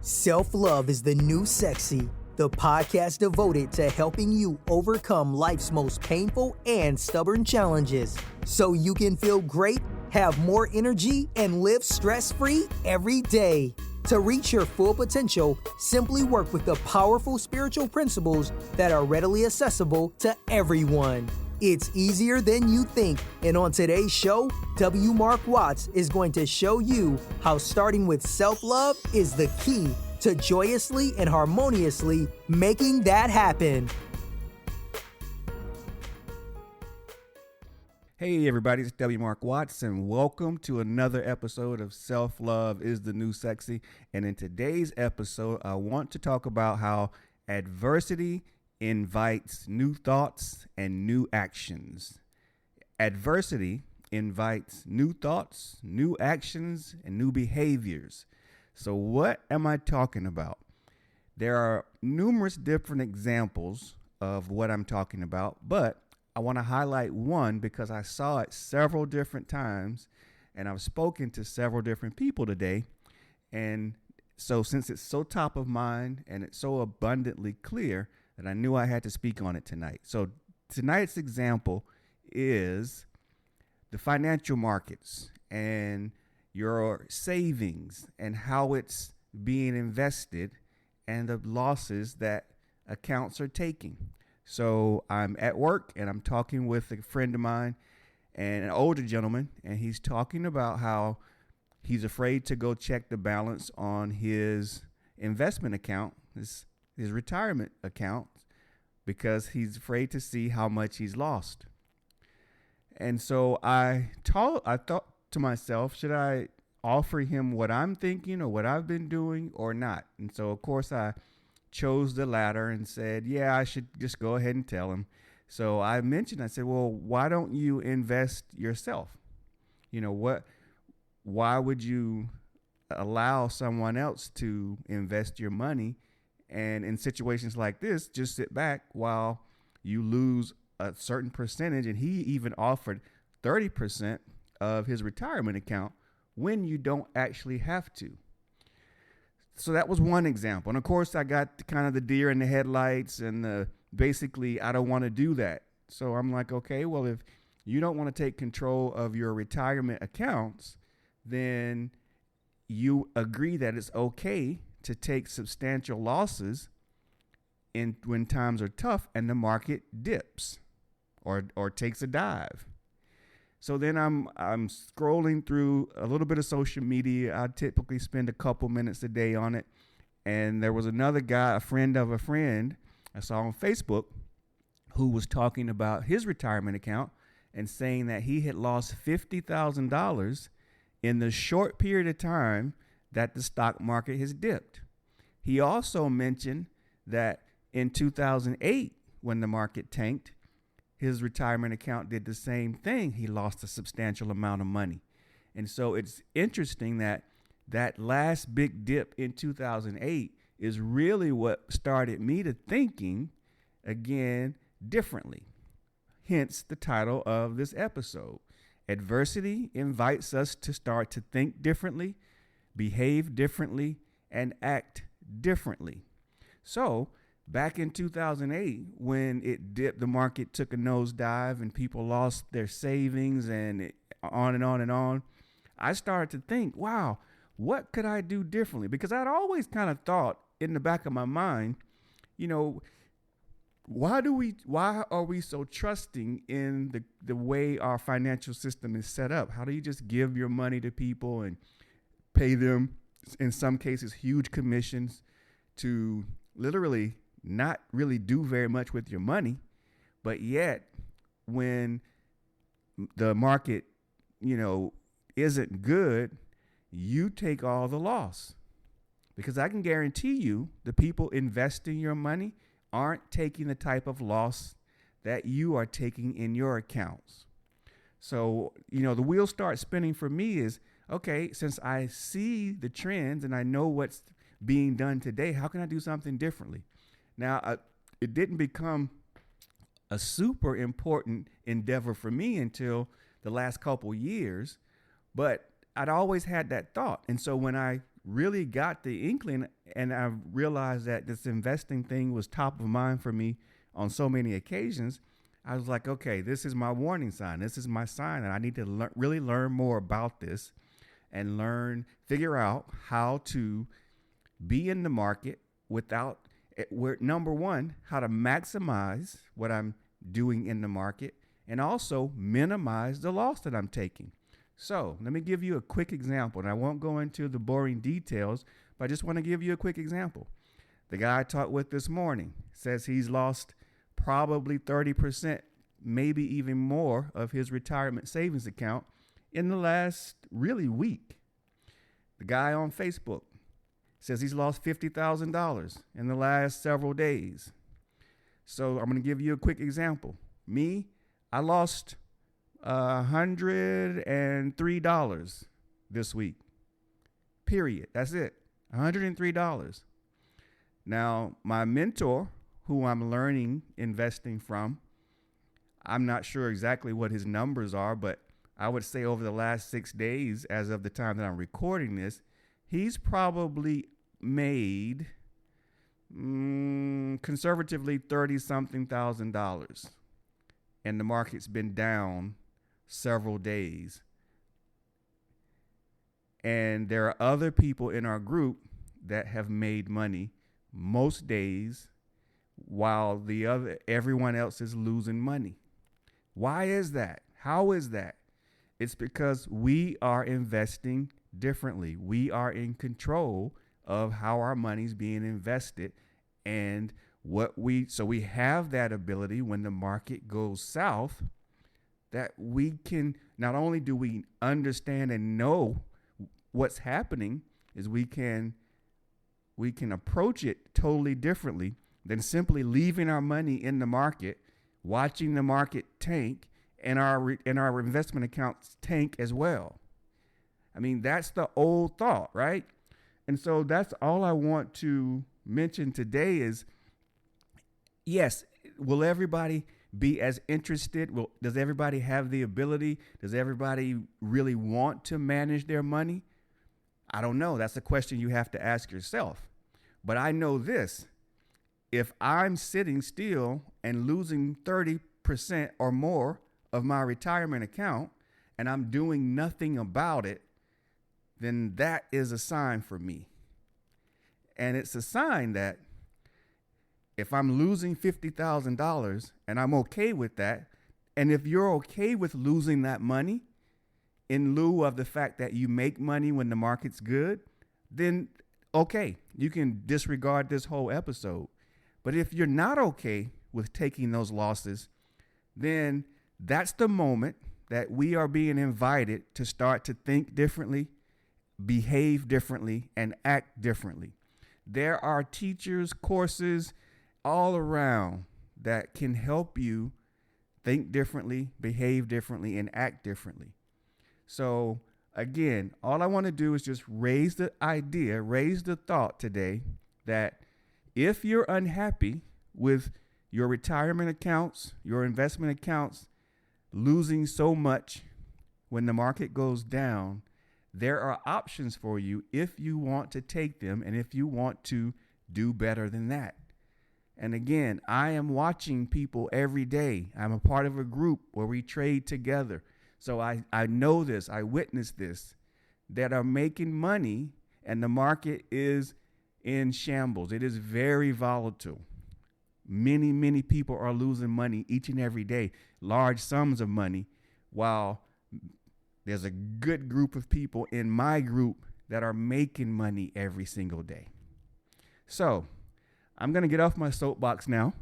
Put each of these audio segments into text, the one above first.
Self-Love is the New Sexy, the podcast devoted to helping you overcome life's most painful and stubborn challenges so you can feel great, have more energy, and live stress-free every day. To reach your full potential, simply work with the powerful spiritual principles that are readily accessible to everyone. It's easier than you think, and on today's show, W. Mark Watts is going to show you how starting with self-love is the key to joyously and harmoniously making that happen. Hey everybody, it's W. Mark Watts, and welcome to another episode of Self-Love is the New Sexy. And in today's episode, I want to talk about how adversity invites new thoughts and new actions. Adversity invites new thoughts, new actions, and new behaviors. So what am I talking about? There are numerous different examples of what I'm talking about, but I want to highlight one because I saw it several different times, and I've spoken to several different people today. And so since it's so top of mind and it's so abundantly clear, that I knew I had to speak on it tonight. So tonight's example is the financial markets and your savings and how it's being invested and the losses that accounts are taking. So I'm at work and I'm talking with a friend of mine and an older gentleman, and he's talking about how he's afraid to go check the balance on his investment account, his retirement account, because he's afraid to see how much he's lost. And so I thought to myself, should I offer him what I'm thinking or what I've been doing or not? And so, of course, I chose the latter and said, yeah, I should just go ahead and tell him. So I said, well, why don't you invest yourself? Why would you allow someone else to invest your money? And in situations like this, just sit back while you lose a certain percentage. And he even offered 30% of his retirement account when you don't actually have to. So that was one example. And of course, I got kind of the deer in the headlights and basically, I don't want to do that. So I'm like, okay, well, if you don't want to take control of your retirement accounts, then you agree that it's okay to take substantial losses when times are tough and the market dips or takes a dive. So then I'm scrolling through a little bit of social media. I typically spend a couple minutes a day on it. And there was another guy, a friend of a friend I saw on Facebook, who was talking about his retirement account and saying that he had lost $50,000 in the short period of time that the stock market has dipped. He also mentioned that in 2008, when the market tanked, his retirement account did the same thing. He lost a substantial amount of money. And so it's interesting that last big dip in 2008 is really what started me to thinking again differently. Hence the title of this episode. Adversity invites us to start to think differently, behave differently, and act differently. So back in 2008, when it dipped, the market took a nosedive and people lost their savings and on and on and on. I started to think, wow, what could I do differently? Because I'd always kind of thought in the back of my mind, why are we so trusting in the way our financial system is set up? How do you just give your money to people and pay them, in some cases, huge commissions to literally not really do very much with your money, but yet when the market, isn't good, you take all the loss? Because I can guarantee you the people investing your money aren't taking the type of loss that you are taking in your accounts. So, the wheel starts spinning for me is, okay, since I see the trends and I know what's being done today, how can I do something differently? Now, it didn't become a super important endeavor for me until the last couple years, but I'd always had that thought. And so when I really got the inkling and I realized that this investing thing was top of mind for me on so many occasions. I was like, okay, this is my warning sign. This is my sign that I need to really learn more about this and figure out how to be in the market without, number one, how to maximize what I'm doing in the market and also minimize the loss that I'm taking. So let me give you a quick example, and I won't go into the boring details, but I just want to give you a quick example. The guy I talked with this morning says he's lost probably 30%, maybe even more of his retirement savings account in the last really week. The guy on Facebook says he's lost $50,000 in the last several days. So I'm going to give you a quick example. Me, I lost $103 this week. Period. That's it. $103. Now, my mentor, who I'm learning investing from, I'm not sure exactly what his numbers are, but I would say over the last 6 days, as of the time that I'm recording this, he's probably made conservatively $30-something thousand. And the market's been down several days. And there are other people in our group that have made money most days while everyone else is losing money. Why is that? How is that? It's because we are investing differently. We are in control of how our money's being invested, and so we have that ability when the market goes south, that we can, not only do we understand and know what's happening, is we can approach it totally differently than simply leaving our money in the market, watching the market tank, and our investment accounts tank as well. I mean, that's the old thought, right? And so that's all I want to mention today is, yes, will everybody be as interested? Does everybody have the ability? Does everybody really want to manage their money? I don't know. That's a question you have to ask yourself. But I know this. If I'm sitting still and losing 30% or more of my retirement account and I'm doing nothing about it, then that is a sign for me. And it's a sign that if I'm losing $50,000 and I'm okay with that, and if you're okay with losing that money in lieu of the fact that you make money when the market's good, then okay, you can disregard this whole episode. But if you're not okay with taking those losses, then that's the moment that we are being invited to start to think differently, behave differently, and act differently. There are teachers, courses all around that can help you think differently, behave differently, and act differently. So again, all I want to do is just raise the thought today that if you're unhappy with your retirement accounts, your investment accounts losing so much when the market goes down, there are options for you if you want to take them and if you want to do better than that. And again, I am watching people every day. I'm a part of a group where we trade together. So I know this, I witness this, that are making money and the market is in shambles. It is very volatile. Many, many people are losing money each and every day, large sums of money, while there's a good group of people in my group that are making money every single day. So I'm going to get off my soapbox now.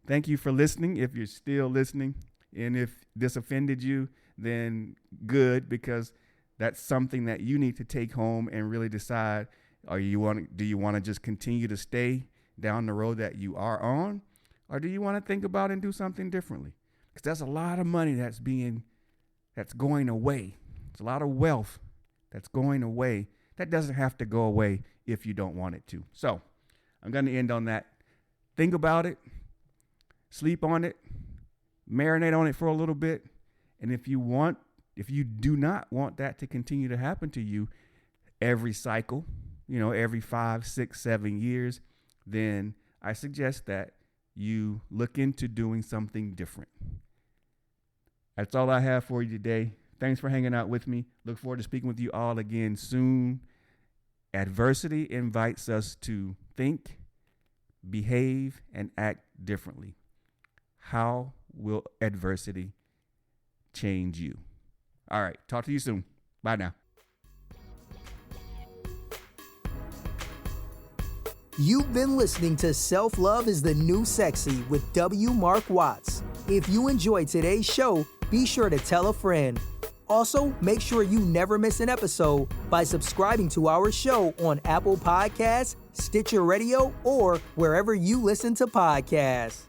Thank you for listening. If you're still listening, and if this offended you, then good, because that's something that you need to take home and really decide, do you want to just continue to stay down the road that you are on, or do you want to think about and do something differently? Because there's a lot of money that's going away. It's a lot of wealth that's going away. That doesn't have to go away if you don't want it to. So I'm going to end on that. Think about it, sleep on it, marinate on it for a little bit. And if you do not want that to continue to happen to you every cycle, every 5, 6, 7 years, then I suggest that you look into doing something different. That's all I have for you today. Thanks for hanging out with me. Look forward to speaking with you all again soon. Adversity invites us to think, behave, and act differently. How will adversity change you? All right. Talk to you soon. Bye now. You've been listening to Self-Love is the New Sexy with W. Mark Watts. If you enjoyed today's show, be sure to tell a friend. Also, make sure you never miss an episode by subscribing to our show on Apple Podcasts, Stitcher Radio, or wherever you listen to podcasts.